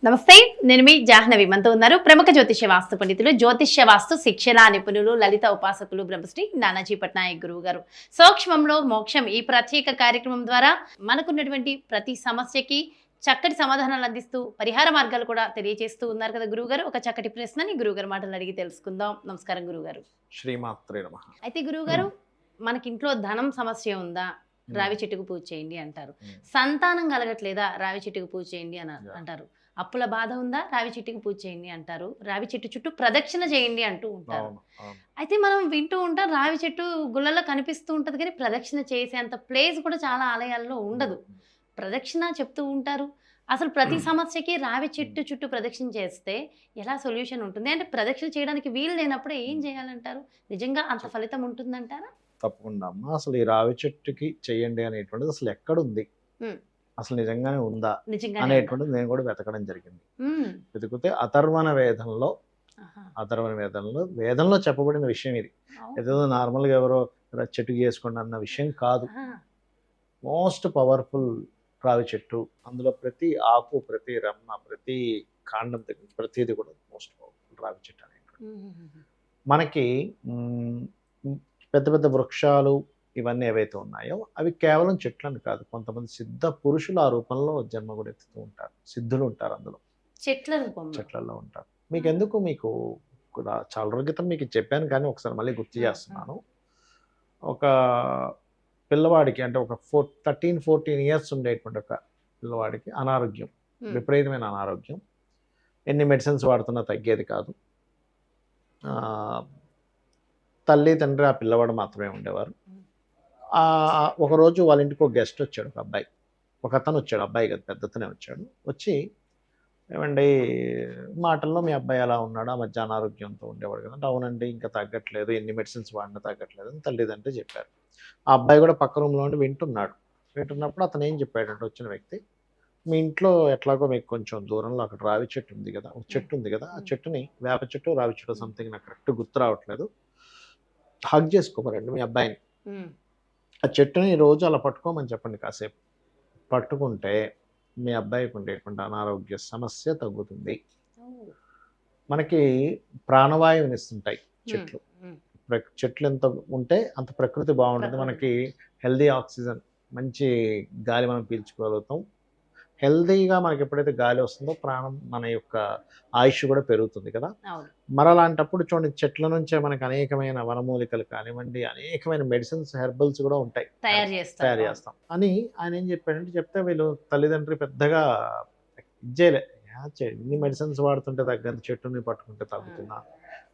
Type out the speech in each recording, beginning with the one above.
నమస్తే, నేను మీ జాహ్నవి. మనతో ఉన్నారు ప్రముఖ జ్యోతిష్య వాస్తు పండితులు, జ్యోతిష్య వాస్తు శిక్షణ నిపుణులు, లలిత ఉపాసకులు బ్రహ్మశ్రీ నానాజీ పట్నాయక్ గురువు గారు. సూక్ష్మంలో మోక్షం ఈ ప్రత్యేక కార్యక్రమం ద్వారా మనకున్నటువంటి ప్రతి సమస్యకి చక్కటి సమాధానాలు అందిస్తూ పరిహార మార్గాలు కూడా తెలియజేస్తూ ఉన్నారు కదా గురువు గారు. ఒక చక్కటి ప్రశ్నని గురువుగారు మాటలు అడిగి తెలుసుకుందాం. నమస్కారం గురువుగారు. శ్రీమాత్రే నమః. అయితే గురువుగారు, మనకింట్లో ధనం సమస్య ఉందా, రావి చెట్టుకు పూజ చేయండి అంటారు. సంతానం కలగట్లేదా, రావి చెట్టుకు పూజ చేయండి అని అంటారు. అప్పుల బాధ ఉందా, రావి చెట్టుకి పూజ చేయండి అంటారు. రావి చెట్టు చుట్టూ ప్రదక్షిణ చేయండి అంటూ ఉంటారు. అయితే మనం వింటూ ఉంటాం, రావి చెట్టు గుళ్ళలో కనిపిస్తూ ఉంటది కానీ ప్రదక్షిణ చేసేంత ప్లేస్ కూడా చాలా ఆలయాల్లో ఉండదు. ప్రదక్షిణ చెప్తూ ఉంటారు. అసలు ప్రతి సమస్యకి రావి చెట్టు చుట్టూ ప్రదక్షిణ చేస్తే ఎలా సొల్యూషన్ ఉంటుంది? అంటే ప్రదక్షిణ చేయడానికి వీలు లేనప్పుడు ఏం చేయాలంటారు? నిజంగా అంత ఫలితం ఉంటుందంటారా? తప్పకుండా అమ్మా. అసలు ఈ రావి చెట్టుకి చెయ్యండి అనేటువంటిది అసలు ఎక్కడుంది, అసలు నిజంగానే ఉందా అనేటువంటిది నేను కూడా వెతకడం జరిగింది. వెతికితే అథర్వణ వేదంలో చెప్పబడిన విషయం ఇది. ఏదో నార్మల్గా ఎవరో చెట్టుకి చేసుకోండి అన్న విషయం కాదు. మోస్ట్ పవర్ఫుల్ రావి చెట్టు. అందులో ప్రతి ఆకు, ప్రతి రెమ్మ, ప్రతి కాండం దగ్గర ప్రతిది కూడా మోస్ట్ పవర్ఫుల్ రావి చెట్టు అనేటువంటి. మనకి పెద్ద పెద్ద వృక్షాలు ఇవన్నీ ఏవైతే ఉన్నాయో అవి కేవలం చెట్లని కాదు, కొంతమంది సిద్ధ పురుషులు ఆ రూపంలో జన్మ కూడా ఎత్తుతూ ఉంటారు. సిద్ధులు ఉంటారు అందులో, చెట్లలో ఉంటారు. మీకు కూడా చాలా రోజుల క్రితం మీకు చెప్పాను కానీ ఒకసారి మళ్ళీ గుర్తు చేస్తున్నాను. ఒక పిల్లవాడికి, అంటే ఒక 13-14 ఇయర్స్ ఉండేటువంటి ఒక పిల్లవాడికి అనారోగ్యం, విపరీతమైన అనారోగ్యం. ఎన్ని మెడిసిన్స్ వాడుతున్నా తగ్గేది కాదు. తల్లి తండ్రి ఆ పిల్లవాడు మాత్రమే ఉండేవారు. ఒకరోజు వాళ్ళ ఇంటికి ఒక గెస్ట్ వచ్చాడు, ఒక అబ్బాయి. ఒక అతను వచ్చాడు, అబ్బాయి కదా, పెద్దతనే వచ్చాడు. వచ్చి, ఏమండి మాటల్లో మీ అబ్బాయి ఎలా ఉన్నాడు, ఆ మధ్య అనారోగ్యంతో ఉండేవాడు కదా. అవునండి, ఇంకా తగ్గట్లేదు, ఎన్ని మెడిసిన్స్ వాడినా తగ్గట్లేదు అని తల్లిదండ్రులు చెప్పారు. ఆ అబ్బాయి కూడా పక్క రూమ్లో ఉండి వింటున్నప్పుడు అతను ఏం చెప్పాడంటే, వచ్చిన వ్యక్తి, మీ ఇంట్లో ఎట్లాగో మీకు కొంచెం దూరంలో అక్కడ రావి చెట్టు ఉంది కదా, ఒక చెట్టు ఉంది కదా, ఆ చెట్టుని, వేప చెట్టు రావి చెట్టు సంథింగ్ నాకు కరెక్ట్ గుర్తు రావట్లేదు, హగ్ చేసుకోమరండి మీ అబ్బాయిని. ఆ చెట్టుని రోజు అలా పట్టుకోమని చెప్పండి. కాసేపు పట్టుకుంటే మీ అబ్బాయికి ఉండేటువంటి అనారోగ్య సమస్య తగ్గుతుంది. మనకి ప్రాణవాయువుని ఇస్తుంటాయి చెట్లు. చెట్లు ఎంత ఉంటే అంత ప్రకృతి బాగుంటుంది. మనకి హెల్దీ ఆక్సిజన్, మంచి గాలి మనం పీల్చుకోగలుగుతాం. హెల్దీగా మనకి ఎప్పుడైతే గాలి వస్తుందో ప్రాణం, మన యొక్క ఆయుష్ కూడా పెరుగుతుంది కదా. మరలాంటప్పుడు చూడండి, చెట్ల నుంచే మనకి అనేకమైన వనమూలికలు కానివ్వండి, అనేకమైన మెడిసిన్స్, హెర్బల్స్ కూడా ఉంటాయి, తయారు చేస్తాం అని ఆయన ఏం చెప్పాడంటే, చెప్తే వీళ్ళు తల్లిదండ్రులు పెద్దగా ఇచ్చేయలే, ఇన్ని మెడిసిన్స్ వాడుతుంటే తగ్గని చెట్టుని పట్టుకుంటే తగ్గుతున్నా.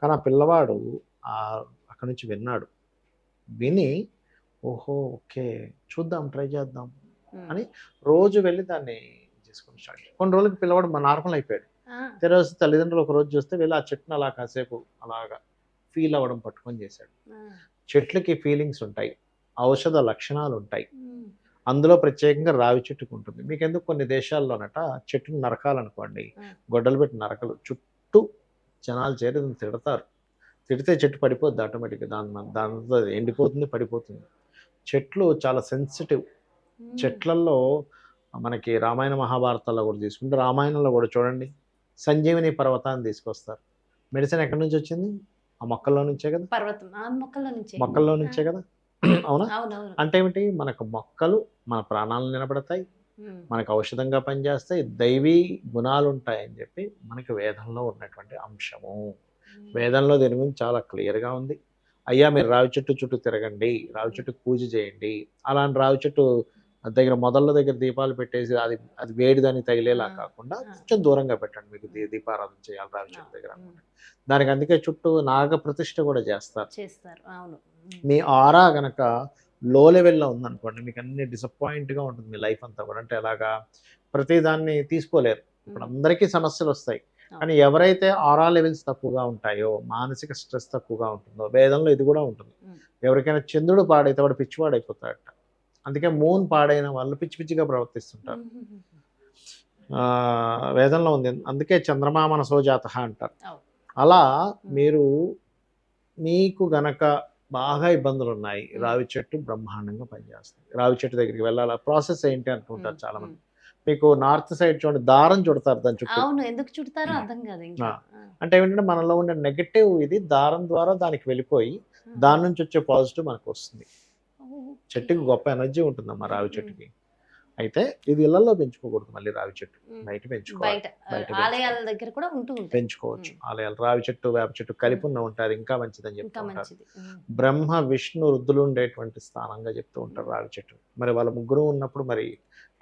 కానీ ఆ పిల్లవాడు అక్కడి నుంచి విని ఓహో ఓకే చూద్దాం, ట్రై చేద్దాం అని రోజు వెళ్ళి దాన్ని చేసుకుని స్టార్ట్ చేయాలి. కొన్ని రోజులకి పిల్లవాడు నార్మల్ అయిపోయాడు. తెరవసి తల్లిదండ్రులు ఒక రోజు చూస్తే వెళ్ళి ఆ చెట్టును అలా కాసేపు అలాగా ఫీల్ అవ్వడం పట్టుకొని చేశాడు. చెట్లకి ఫీలింగ్స్ ఉంటాయి, ఔషధ లక్షణాలు ఉంటాయి. అందులో ప్రత్యేకంగా రావి చెట్టుకు ఉంటుంది. మీకు ఎందుకు కొన్ని దేశాల్లోనట చెట్టును నరకాలనుకోండి, గొడ్డలు పెట్టి నరకలు, చుట్టూ జనాలు చేరి తిడతారు. తిడితే చెట్టు పడిపోద్ది ఆటోమేటిక్గా, దాంతో ఎండిపోతుంది, పడిపోతుంది. చెట్లు చాలా సెన్సిటివ్. చెట్లల్లో మనకి రామాయణ మహాభారతాల్లో కూడా తీసుకుంటే, రామాయణంలో కూడా చూడండి, సంజీవిని పర్వతాన్ని తీసుకొస్తారు. మెడిసిన్ ఎక్కడి నుంచి వచ్చింది? ఆ మొక్కల్లో నుంచే కదా, మొక్కల్లో నుంచే కదా. అవునా? అంటే ఏమిటి, మనకు మొక్కలు మన ప్రాణాలను నిలబడతాయి, మనకు ఔషధంగా పనిచేస్తాయి, దైవీ గుణాలు ఉంటాయని చెప్పి మనకి వేదంలో ఉన్నటువంటి అంశము. వేదంలో దీని గురించి చాలా క్లియర్గా ఉంది. అయ్యా మీరు రావి చెట్టు చుట్టూ తిరగండి, రావి చెట్టుకు పూజ చేయండి. అలాంటి రావి చెట్టు దగ్గర మొదళ్ళ దగ్గర దీపాలు పెట్టేసి అది వేడిదని తగిలేలా కాకుండా కొంచెం దూరంగా పెట్టండి. మీకు దీపారాధన చేయాలి రావి చెట్టు దగ్గర. దానికి అందుకే చుట్టూ నాగ ప్రతిష్ఠ కూడా చేస్తారు. మీ ఆరా గనక లో లెవెల్లో ఉందనుకోండి, మీకు అన్ని డిసప్పాయింట్గా ఉంటుంది మీ లైఫ్ అంతా కూడా. అంటే ఎలాగా, ప్రతి దాన్ని తీసుకోలేరు. ఇప్పుడు అందరికీ సమస్యలు వస్తాయి, కానీ ఎవరైతే ఆరా లెవెల్స్ తక్కువగా ఉంటాయో, మానసిక స్ట్రెస్ తక్కువగా ఉంటుందో, వేదంలో ఇది కూడా ఉంటుంది. ఎవరికైనా చంద్రుడు పాడైతే వాడు పిచ్చివాడైపోతాడట. అందుకే మూన్ పాడైన వాళ్ళు పిచ్చి పిచ్చిగా ప్రవర్తిస్తుంటారు. వేదంలో ఉంది. అందుకే చంద్రమా మనసో జాతః అంటారు. అలా మీకు గనక బాగా ఇబ్బందులు ఉన్నాయి, రావి చెట్టు బ్రహ్మాండంగా పనిచేస్తుంది. రావి చెట్టు దగ్గరికి వెళ్ళాలా, ప్రాసెస్ ఏంటి అనుకుంటారు చాలామంది. మీకు నార్త్ సైడ్ చూడండి దారం చుడతారు దాని చుట్టూ. అవును. ఎందుకు చుడతారో అర్థం కాదు ఇంకా. అంటే ఏంటంటే మనలో ఉండే నెగటివ్ ఇది దారం ద్వారా దానికి వెళ్ళిపోయి దాని నుంచి వచ్చే పాజిటివ్ మనకు వస్తుంది. చెట్టుకి గొప్ప ఎనర్జీ ఉంటుందమ్మా రావి చెట్టుకి. అయితే ఇది ఇళ్లలో పెంచుకోకూడదు మళ్ళీ రావి చెట్టు, బయట పెంచుకోవాలి. బయట ఆలయాల దగ్గర కూడా ఉంటాయి. పెంచుకోవచ్చు ఆలయాలు. రావి చెట్టు వేప చెట్టు కలిపి ఉన్న ఉంటారు ఇంకా మంచిదని చెప్తూ ఇంకా ఉంటారు. మంచిది. బ్రహ్మ విష్ణు రుద్రులు ఉండేటువంటి స్థానంగా చెప్తూ ఉంటారు రావి చెట్టు. మరి వాళ్ళ ముగ్గురు ఉన్నప్పుడు మరి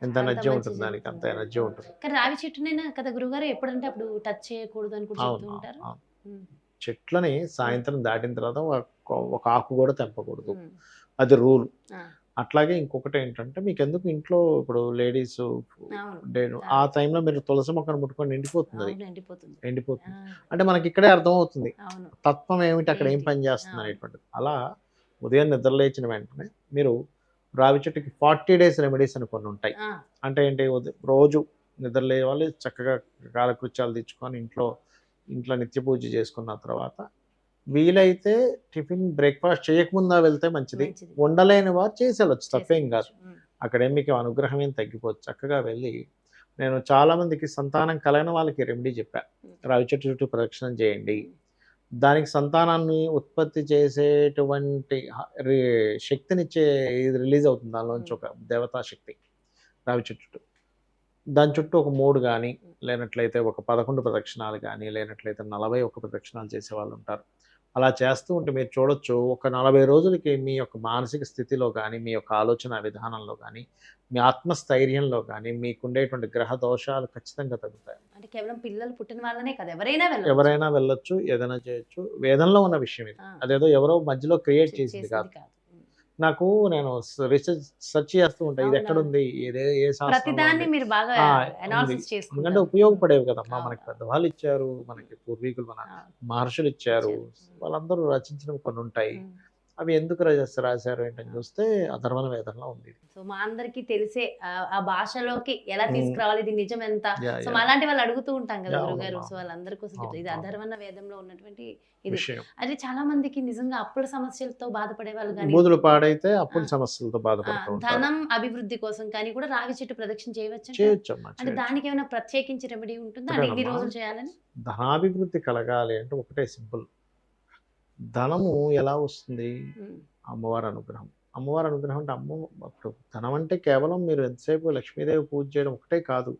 ఎంత అంత ఎనర్జీ మంచి ఉంటుంది దానికి, అంత జరుగుతుంది. ఎనర్జీ ఉంటుంది. కానీ రావి చెట్టునైనా కదా గురుగారు ఎప్పుడంటే అప్పుడు టచ్ చేయకూడదు అని కూడా చెప్తూ అవును ఉంటారు. అవును. చెట్లని సాయంత్రం దాటిన తర్వాత ఒక ఆకు కూడా తెంపకూడదు, అది రూల్. అట్లాగే ఇంకొకటి ఏంటంటే మీకు ఎందుకు ఇంట్లో ఇప్పుడు లేడీస్ ఆ టైంలో మీరు తులసి మొక్కను ముట్టుకొని ఎండిపోతుంది, అది ఎండిపోతుంది. అంటే మనకి ఇక్కడే అర్థం అవుతుంది తత్వం ఏమిటి, అక్కడ ఏం పని చేస్తుంది అనేటువంటిది. అలా ఉదయం నిద్రలేచిన వెంటనే మీరు రావి చెట్టుకి 40 days రెమెడీస్ అని కొన్ని ఉంటాయి. అంటే ఏంటి, రోజు నిద్రలే వాళ్ళు చక్కగా కాలకృత్యాలు తెచ్చుకొని ఇంట్లో నిత్య పూజ చేసుకున్న తర్వాత వీలైతే టిఫిన్ బ్రేక్ఫాస్ట్ చేయకముందా వెళ్తే మంచిది. ఉండలేని వారు చేసి వెళ్ళొచ్చు, తప్పేం కాదు. అక్కడే మీకు అనుగ్రహం ఏం తగ్గిపోవచ్చు. చక్కగా వెళ్ళి నేను చాలా మందికి సంతానం కలగని వాళ్ళకి రెమెడీ చెప్పా. రావి చెట్టు చుట్టూ ప్రదక్షిణం చేయండి, దానికి సంతానాన్ని ఉత్పత్తి చేసేటువంటి శక్తినిచ్చే ఇది రిలీజ్ అవుతుంది దానిలోంచి, ఒక దేవతా శక్తి రావి చెట్టు. దాని చుట్టూ ఒక 3 కానీ లేనట్లయితే ఒక 11 ప్రదక్షిణాలు కానీ లేనట్లయితే 41 ప్రదక్షిణాలు చేసే వాళ్ళు ఉంటారు. అలా చేస్తూ ఉంటే మీరు చూడొచ్చు, ఒక 40 రోజులకి మీ యొక్క మానసిక స్థితిలో కానీ, మీ యొక్క ఆలోచన విధానంలో కానీ, మీ ఆత్మస్థైర్యంలో కానీ మీకుండేటువంటి గ్రహ దోషాలు ఖచ్చితంగా తగ్గుతాయి. అంటే కేవలం పిల్లలు పుట్టిన వాళ్ళనే కదా, ఎవరైనా వెళ్ళొచ్చు, ఏదైనా చేయొచ్చు. వేదంలో ఉన్న విషయం ఇది, అదేదో ఎవరో మధ్యలో క్రియేట్ చేసింది కాదు. నాకు నేను రీసెర్చ్ సెర్చ్ చేస్తూ ఉంటాను, ఇది ఎక్కడుంది, ఏ ప్రతిదాన్ని మీరు బాగా అనాలిసిస్ చేసుకుంటారు. ఎందుకంటే ఉపయోగపడేవి కదమ్మా, మనకి పెద్దవాళ్ళు ఇచ్చారు, మనకి పూర్వీకులు మన మహర్షులు ఇచ్చారు, వాళ్ళందరూ రచించిన కొన్ని ఉంటాయి. అవి ఎందుకు రాశారు ఏంటని చూస్తే అధర్వణ వేదంలో ఉంది. సో మా అందరికి తెలిసే ఆ భాషలోకి ఎలా తీసుకురావాలి, ఇది నిజం ఎంత, సో అలాంటి వాళ్ళు అడుగుతూ ఉంటాం కదా గురుగారు. సో వాళ్ళందరి కోసం చెప్తారు, ఇది అధర్వణ వేదంలో ఉన్నటువంటి ఇది. అది చాలా మందికి నిజంగా అప్పుల సమస్యలతో బాధపడే వాళ్ళు కానీ, బూదులు పాడైతే అప్పుల సమస్యలతో బాధపడుతూ ధనం అభివృద్ధి కోసం కానీ కూడా రావి చెట్టు ప్రదక్షిణ చేయవచ్చు. అంటే దానికి ఏమైనా ప్రత్యేకించి రెమెడీ ఉంటుందా, అంటే ఇన్ని రోజులు చేయాలని? ధనాభివృద్ధి కలగాలి అంటే ఒకటే సింపుల్, ధనము ఎలా వస్తుంది, అమ్మవారి అనుగ్రహం. అమ్మవారి అనుగ్రహం అంటే అప్పుడు ధనం అంటే కేవలం మీరు ఎంతసేపు లక్ష్మీదేవి పూజ చేయడం ఒకటే కాదు.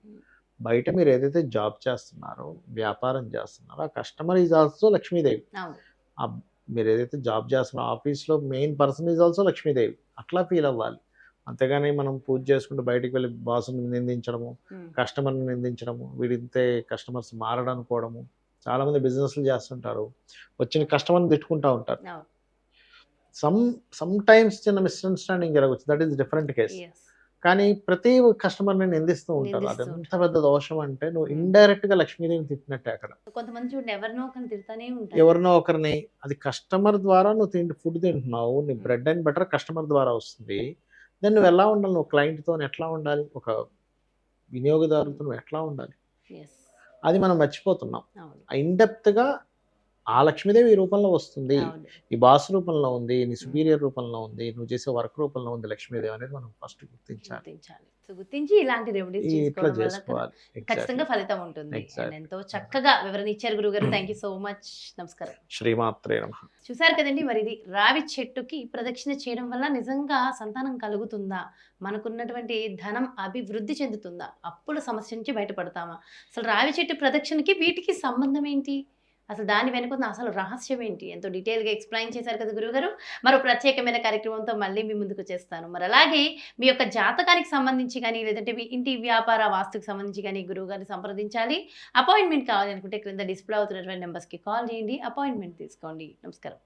బయట మీరు ఏదైతే జాబ్ చేస్తున్నారో, వ్యాపారం చేస్తున్నారో, ఆ కస్టమర్ ఈజ్ ఆల్సో లక్ష్మీదేవి. మీరు ఏదైతే జాబ్ చేస్తున్నారో ఆఫీస్లో main person is also Lakshmidevi. అట్లా ఫీల్ అవ్వాలి. అంతేగాని మనం పూజ చేసుకుంటూ బయటికి వెళ్ళి బాసుని నిందించడము, కస్టమర్ని నిందించడము, వీడింతే కస్టమర్స్ మారడనుకోవడము. చాలా మంది బిజినెస్లు చేస్తుంటారు, వచ్చిన కస్టమర్ని తిట్టుకుంటూ ఉంటారు. సమ్ టైమ్స్ చిన్న మిస్అండర్స్టాండింగ్ జరగవచ్చు, దట్ ఈస్ డిఫరెంట్ కేస్. కానీ ప్రతి కస్టమర్ని నిందిస్తూ ఉంటారు. అది ఎంత పెద్ద దోషం అంటే నువ్వు ఇండైరెక్ట్ గా లక్ష్మీదేవిని తిట్టినట్టే. అక్కడ కొంతమంది ఎవరినో ఒకరిని, అది కస్టమర్ ద్వారా నువ్వు ఫుడ్ తింటున్నావు, నీ బ్రెడ్ అండ్ బటర్ కస్టమర్ ద్వారా వస్తుంది. దెన్ నువ్వు ఎలా ఉండాలి, నువ్వు క్లయింట్తో ఎట్లా ఉండాలి, ఒక వినియోగదారులతో నువ్వు ఎట్లా ఉండాలి, అది మనం మర్చిపోతున్నాం. ఇన్డెప్త్గా ఆ లక్ష్మీదేవి ఈ రూపంలో వస్తుంది, ఈ బాస్ రూపంలో ఉంది, నీ సుపీరియర్ రూపంలో ఉంది, నువ్వు చేసే వర్క్ రూపంలో ఉంది లక్ష్మీదేవి అనేది మనం ఫస్ట్ గుర్తించాలి. సో గుర్తించి ఇలాంటి రెమెడీస్ చేసుకోవాలి, ఖచ్చితంగా ఫలితం ఉంటుంది. ఎంతో చక్కగా వివరణ ఇచ్చారు గురుగారు. Thank you so much. నమస్కారం. శ్రీమాత్రే నమః. చూసారు కదండి, మరి ఇది రావి చెట్టుకి ప్రదక్షిణ చేయడం వల్ల నిజంగా సంతానం కలుగుతుందా, మనకున్నటువంటి ధనం అభివృద్ధి చెందుతుందా, అప్పుల సమస్య నుంచి బయటపడతామా, అసలు రావి చెట్టు ప్రదక్షిణకి వీటికి సంబంధం ఏంటి, అసలు దాని వెనుకున్న అసలు రహస్యం ఏంటి, ఎంతో డీటెయిల్గా ఎక్స్ప్లెయిన్ చేశారు కదా గురుగారు. మరో ప్రత్యేకమైన కార్యక్రమంతో మళ్ళీ మీ ముందుకు చేస్తాను. మరి అలాగే మీ యొక్క జాతకానికి సంబంధించి కానీ, లేదంటే మీ ఇంటి వ్యాపార వాస్తుకు సంబంధించి కానీ గురువుగారిని సంప్రదించాలి, అపాయింట్మెంట్ కావాలి అనుకుంటే క్రింద డిస్ప్లే అవుతున్నటువంటి నెంబర్స్కి కాల్ చేయండి, అపాయింట్మెంట్ తీసుకోండి. నమస్కారం.